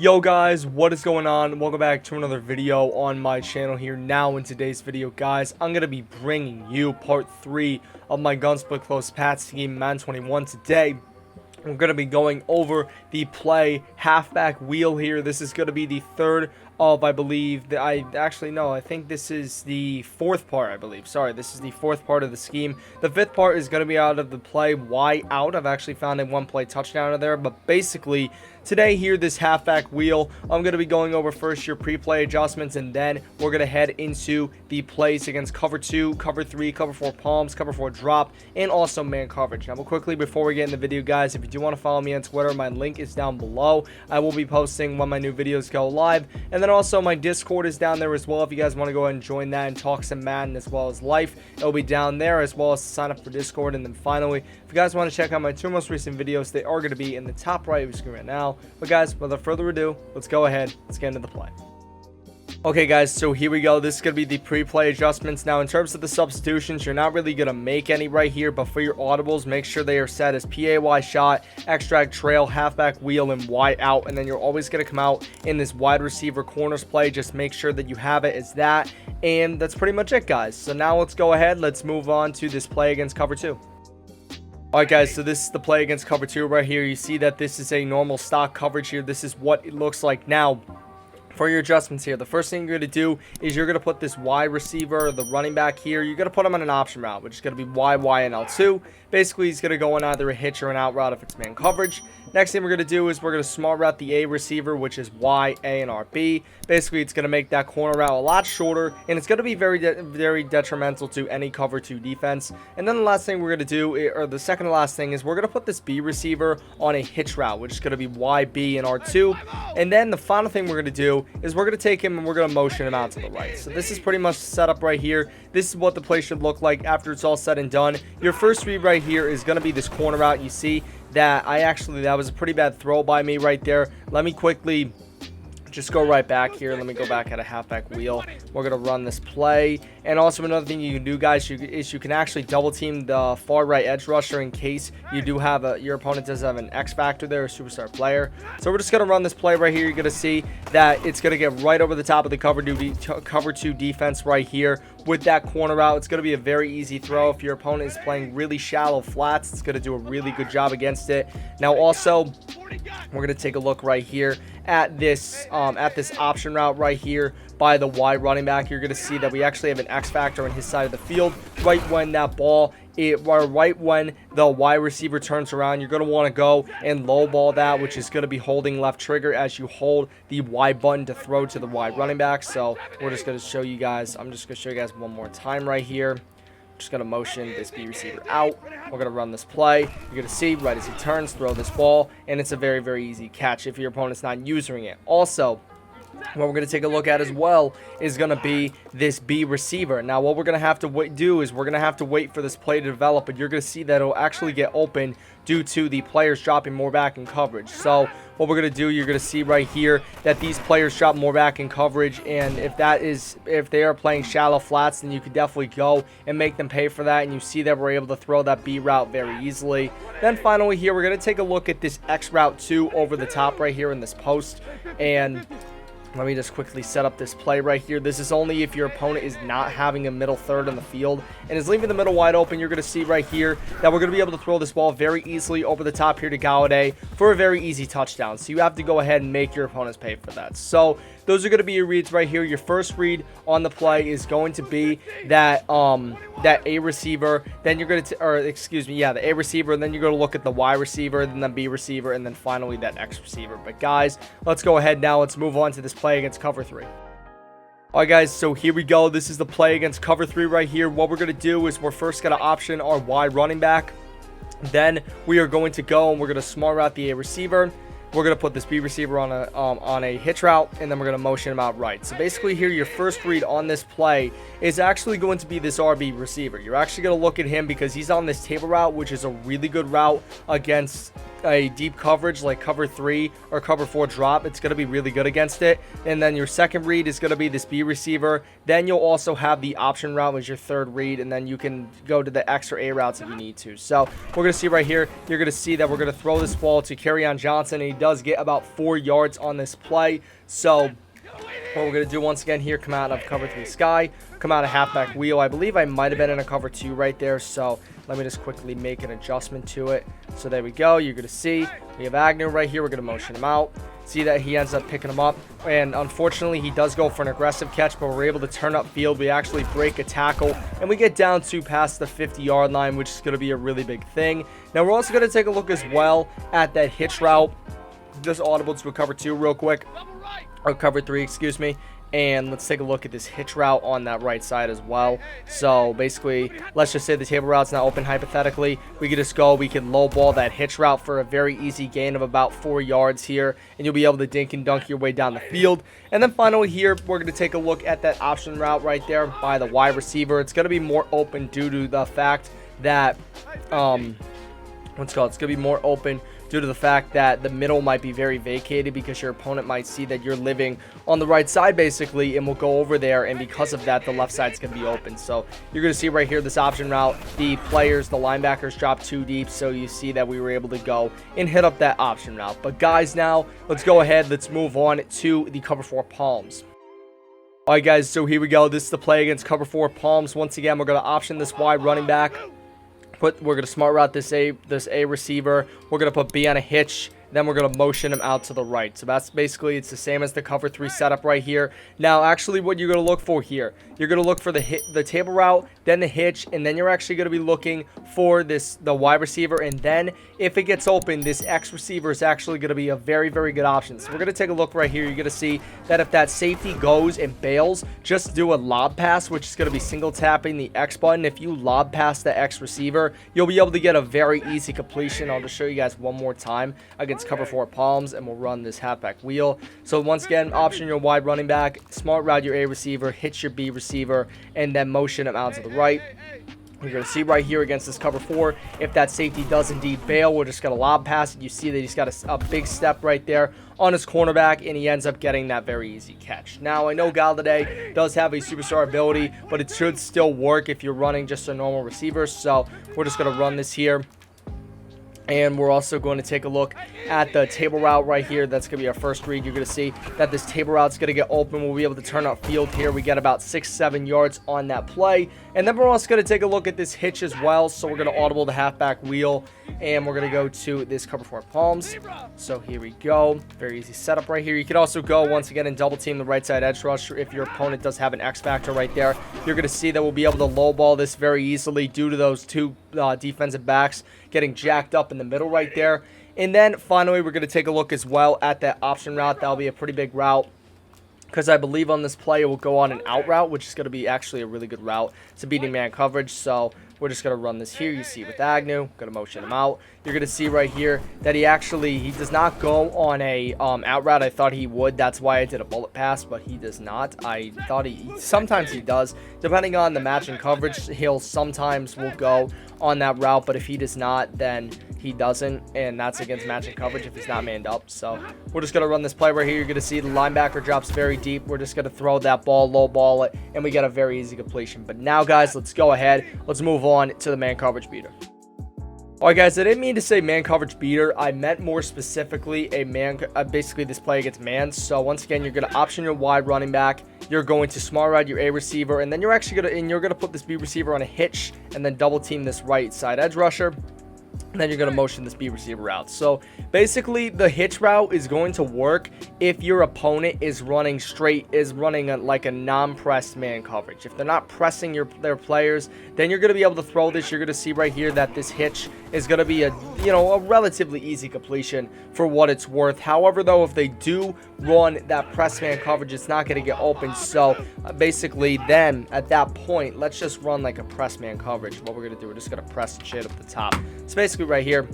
Yo guys, what is going on? Welcome back to another video on my channel here. Now in today's video, guys, I'm going to be bringing you part 3 of my Gun Split Close Pass game Madden 21 today. We're going to be going over the play halfback wheel here. This is going to be the third of, I believe, I think this is the fourth part, I believe. Sorry, this is the fourth part of the scheme. The fifth part is going to be out of the play Y out. I've actually found a one-play touchdown out of there, but basically, today here, this halfback wheel, I'm going to be going over first your pre-play adjustments, and then we're going to head into the plays against cover 2, cover 3, cover 4 palms, cover 4 drop, and also man coverage. Now, quickly, before we get in the video, guys, if you do want to follow me on Twitter, my link is down below. I will be posting when my new videos go live, and then also my Discord is down there as well. If you guys want to go ahead and join that and talk some Madden as well as life, it'll be down there, as well as sign up for Discord. And then finally, if you guys want to check out my 2 most recent videos, they are going to be in the top right of your screen right now. But guys, without further ado, let's go ahead, let's get into the play. Okay guys, so here we go. This is going to be the pre-play adjustments. Now in terms of the substitutions, you're not really going to make any right here, but for your audibles, make sure they are set as PAY shot, extract trail, halfback wheel, and Y out. And then you're always going to come out in this wide receiver corners play. Just make sure that you have it as that. And that's pretty much it, guys. So now let's go ahead, let's move on to this play against cover 2. Alright guys, so this is the play against cover 2 right here. You see that this is a normal stock coverage here. This is what it looks like. Now, for your adjustments here, the first thing you're going to do is you're going to put this Y receiver, the running back here, you're going to put him on an option route, which is going to be Y, Y, and L2. Basically, he's going to go on either a hitch or an out route if it's man coverage. Next thing we're going to do is we're going to smart route the A receiver, which is Y, A, and RB. Basically, it's going to make that corner route a lot shorter, and it's going to be very detrimental to any cover 2 defense. And then the last thing we're going to do, or the second to last thing, is we're going to put this B receiver on a hitch route, which is going to be Y, B, and R2. And then the final thing we're going to do is we're going to take him and we're going to motion him out to the right. So this is pretty much set up right here. This is what the play should look like after it's all said and done. Your first read right here is going to be this corner route. You see that that was a pretty bad throw by me right there. Let me quickly just go right back here. Let me go back at a halfback wheel. We're going to run this play. And also another thing you can do, guys, is you can actually double team the far right edge rusher in case you do have your opponent does have an X factor there, a superstar player. So we're just going to run this play right here. You're going to see that it's going to get right over the top of the cover 2 defense right here with that corner route. It's going to be a very easy throw. If your opponent is playing really shallow flats, it's going to do a really good job against it. Now also, we're going to take a look right here at this option route right here by the Y running back. You're going to see that we actually have an X factor on his side of the field. Right when that ball, right when the Y receiver turns around, you're going to want to go and low ball that, which is going to be holding left trigger as you hold the Y button to throw to the Y running back. So we're just going to show you guys. I'm just going to show you guys one more time right here. Just going to motion this B receiver out. We're going to run this play. You're going to see right as he turns, throw this ball, and it's a very easy catch if your opponent's not using it. Also, what we're going to take a look at as well is going to be this B receiver. Now, what we're going to have to do is we're going to have to wait for this play to develop, but you're going to see that it'll actually get open due to the players dropping more back in coverage. So what we're going to do, you're going to see right here that these players drop more back in coverage, and if they are playing shallow flats, then you could definitely go and make them pay for that, and you see that we're able to throw that B route very easily. Then finally here, we're going to take a look at this X route 2 over the top right here in this post, and let me just quickly set up this play right here. This is only if your opponent is not having a middle third in the field and is leaving the middle wide open. You're going to see right here that we're going to be able to throw this ball very easily over the top here to Galladay for a very easy touchdown. So you have to go ahead and make your opponents pay for that. So those are going to be your reads right here. Your first read on the play is going to be that A receiver. Then you're going to, the A receiver. And then you're going to look at the Y receiver, then the B receiver, and then finally that X receiver. But guys, let's go ahead now. Let's move on to this play against cover 3. Alright guys, so here we go. This is the play against cover 3 right here. What we're going to do is we're first going to option our Y running back. Then we are going to go and we're going to smart route the A receiver. We're going to put this B receiver on a hitch route, and then we're going to motion him out right. So basically here, your first read on this play is actually going to be this RB receiver. You're actually going to look at him because he's on this table route, which is a really good route against a deep coverage like cover 3 or cover 4 drop, it's going to be really good against it. And then your second read is going to be this B receiver. Then you'll also have the option route as your third read, and then you can go to the X or A routes if you need to. So we're going to see right here, you're going to see that we're going to throw this ball to Kerryon Johnson, and he does get about 4 yards on this play. So what we're going to do once again here, come out of cover 3 sky, come out of halfback wheel. I believe I might have been in a cover 2 right there, so let me just quickly make an adjustment to it. So there we go. You're going to see we have Agnew right here. We're going to motion him out. See that he ends up picking him up, and unfortunately he does go for an aggressive catch, but we're able to turn up field. We actually break a tackle, and we get down to past the 50-yard line, which is going to be a really big thing. Now we're also going to take a look as well at that hitch route. Just audible to a cover 2 real quick, or cover 3, excuse me. And let's take a look at this hitch route on that right side as well. So basically, let's just say the table route's not open hypothetically. We could just go, we can low ball that hitch route for a very easy gain of about 4 yards here, and you'll be able to dink and dunk your way down the field. And then finally here, we're going to take a look at that option route right there by the wide receiver. It's going to be more open due to the fact that, it's going to be more open due to the fact that the middle might be very vacated, because your opponent might see that you're living on the right side basically, and will go over there, and because of that the left side's going to be open. So you're going to see right here this option route, the linebackers drop too deep, so you see that we were able to go and hit up that option route. But guys, now let's go ahead, let's move on to the cover 4 palms. Alright guys, so here we go. This is the play against cover 4 palms. Once again, we're going to option this wide running back. We're going to smart route this A receiver. We're going to put B on a hitch. Then we're going to motion him out to the right. So that's basically, it's the same as the cover 3 setup right here. Now, actually, what you're going to look for here, you're going to look for the table route, then the hitch, and then you're actually going to be looking for the wide receiver. And then if it gets open, this X receiver is actually going to be a very, very good option. So we're going to take a look right here. You're going to see that if that safety goes and bails, just do a lob pass, which is going to be single tapping the X button. If you lob pass the X receiver, you'll be able to get a very easy completion. I'll just show you guys one more time against cover 4 palms, and we'll run this halfback wheel. So once again, option your wide running back, smart route your A receiver, hit your B receiver, and then motion him out to the right. You're going to see right here against this cover 4, if that safety does indeed bail, we're just going to lob pass it. You see that he's got a big step right there on his cornerback, and he ends up getting that very easy catch. Now, I know Galladay does have a superstar ability, but it should still work if you're running just a normal receiver. So we're just going to run this here. And we're also going to take a look at the table route right here. That's going to be our first read. You're going to see that this table route is going to get open. We'll be able to turn up field here. We get about 6-7 yards on that play. And then we're also going to take a look at this hitch as well. So we're going to audible the halfback wheel, and we're going to go to this cover 4 palms. So here we go. Very easy setup right here. You could also go once again and double team the right side edge rusher if your opponent does have an X factor right there. You're going to see that we'll be able to low ball this very easily due to those two defensive backs getting jacked up in the middle right there. And then finally, we're going to take a look as well at that option route. That'll be a pretty big route, because I believe on this play it will go on an out route, which is going to be actually a really good route to beating man coverage. So we're just going to run this here. You see with Agnew, going to motion him out. You're going to see right here that he does not go on a out route. I thought he would. That's why I did a bullet pass, but he does not. I thought sometimes he does. Depending on the matching coverage, he'll sometimes will go on that route, but if he does not, then he doesn't, and that's against matching coverage if he's not manned up. So we're just going to run this play right here. You're going to see the linebacker drops very deep. We're just going to throw that ball, low ball it, and we get a very easy completion. But now, guys, let's go ahead. Let's move on to the man coverage beater. Alright guys, I didn't mean to say man coverage beater. I meant more specifically basically this play against man. So once again, you're going to option your wide running back. You're going to smart route your A receiver, and then you're actually going to put this B receiver on a hitch, and then double team this right side edge rusher. And then you're going to motion this B receiver out. So basically the hitch route is going to work if your opponent is running like a non-pressed man coverage. If they're not pressing their players, then you're going to be able to throw this. You're going to see right here that this hitch is going to be a relatively easy completion for what it's worth. However, though, if they do run that press man coverage, it's not going to get open. So basically then at that point, let's just run like a press man coverage. What we're going to do, we're just going to press and shit up the top. So basically right here,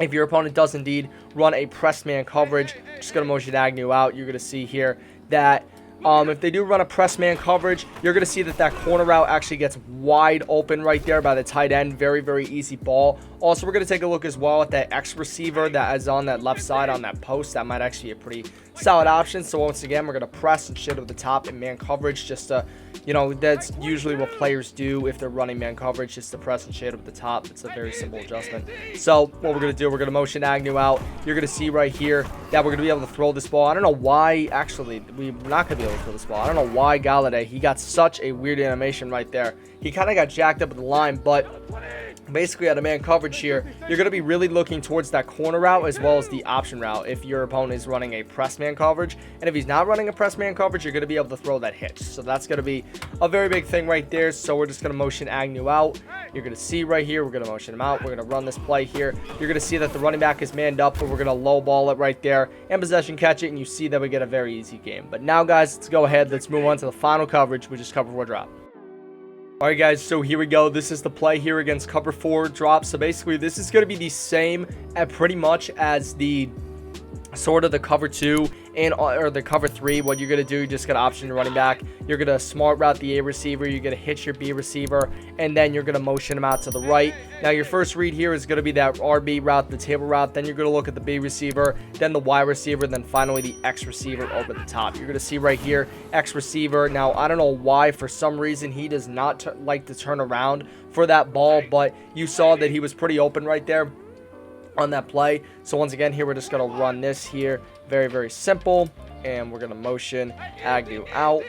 if your opponent does indeed run a press man coverage, just going to motion Agnew out. You're going to see here that if they do run a press man coverage, you're going to see that corner route actually gets wide open right there by the tight end. Very, very easy ball. Also, we're going to take a look as well at that X receiver that is on that left side on that post. That might actually be a pretty solid option. So once again, we're going to press and shit over the top in man coverage, just to, that's usually what players do if they're running man coverage, just to press and shade over the top. It's a very simple adjustment. So what we're going to do, we're going to motion Agnew out. You're going to see right here that we're going to be able to throw this ball. I don't know why, actually, we're not going to be able to throw this ball. I don't know why Galladay, he got such a weird animation right there. He kind of got jacked up at the line, but basically out of man coverage here, you're going to be really looking towards that corner route as well as the option route if your opponent is running a press man coverage. And if he's not running a press man coverage, you're going to be able to throw that hitch. So that's going to be a very big thing right there. So we're just going to motion Agnew out. You're going to see right here, we're going to motion him out. We're going to run this play here. You're going to see that the running back is manned up, but we're going to low ball it right there and possession catch it, and you see that we get a very easy game. But now, guys, let's go ahead. Let's move on to the final coverage, which is cover 4 drop. Alright guys, so here we go. This is the play here against cover 4 drop. So basically this is going to be the same pretty much as the sort of the cover 2 or the cover 3. What you're going to do, you just got to option your running back. You're going to smart route the A receiver. You're going to hitch your B receiver, and then you're going to motion him out to the right. Now your first read here is going to be that RB route, the table route. Then you're going to look at the B receiver, then the Y receiver, then finally the X receiver over the top. You're going to see right here X receiver. Now I don't know why, for some reason he does not like to turn around for that ball, but you saw that he was pretty open right there on that play. So once again here, we're just going to run this here, very, very simple, and we're going to motion Agnew out.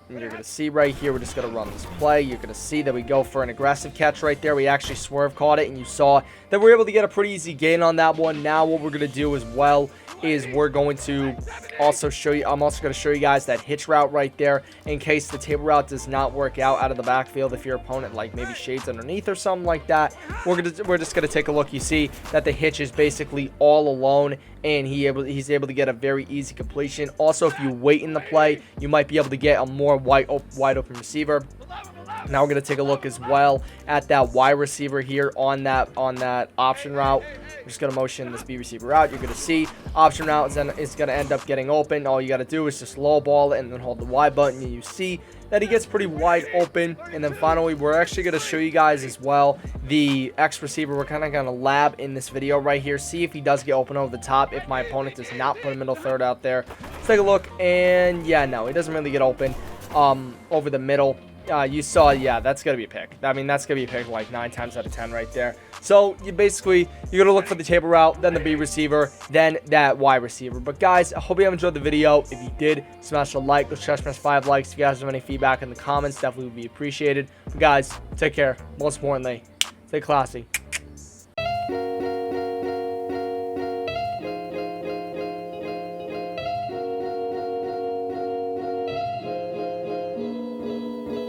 And you're going to see right here, we're just going to run this play. You're going to see that we go for an aggressive catch right there. We actually swerve caught it, and you saw that we're able to get a pretty easy gain on that one. Now what we're going to do as well is we're going to also show you, I'm also going to show you guys that hitch route right there in case the table route does not work out of the backfield. If your opponent like maybe shades underneath or something like that, we're just going to take a look. You see that the hitch is basically all alone, and he's able to get a very easy completion. Also, if you wait in the play, you might be able to get a more wide open receiver. Now we're going to take a look as well at that Y receiver here on that option route. We're just going to motion this B receiver out. You're going to see option route is going to end up getting open. All you got to do is just low ball it and then hold the Y button, and you see that he gets pretty wide open. And then finally, we're actually going to show you guys as well the X receiver. We're kind of going to lab in this video right here, see if he does get open over the top, if my opponent does not put a middle third out there. Let's take a look, and yeah, no, he doesn't really get open over the middle. You saw, yeah, that's going to be a pick. I mean, that's going to be a pick like 9 times out of 10 right there. So, you're going to look for the table route, then the B receiver, then that Y receiver. But, guys, I hope you have enjoyed the video. If you did, smash a like. Let's try to smash 5 likes. If you guys have any feedback in the comments, definitely would be appreciated. But, guys, take care. Most importantly, stay classy.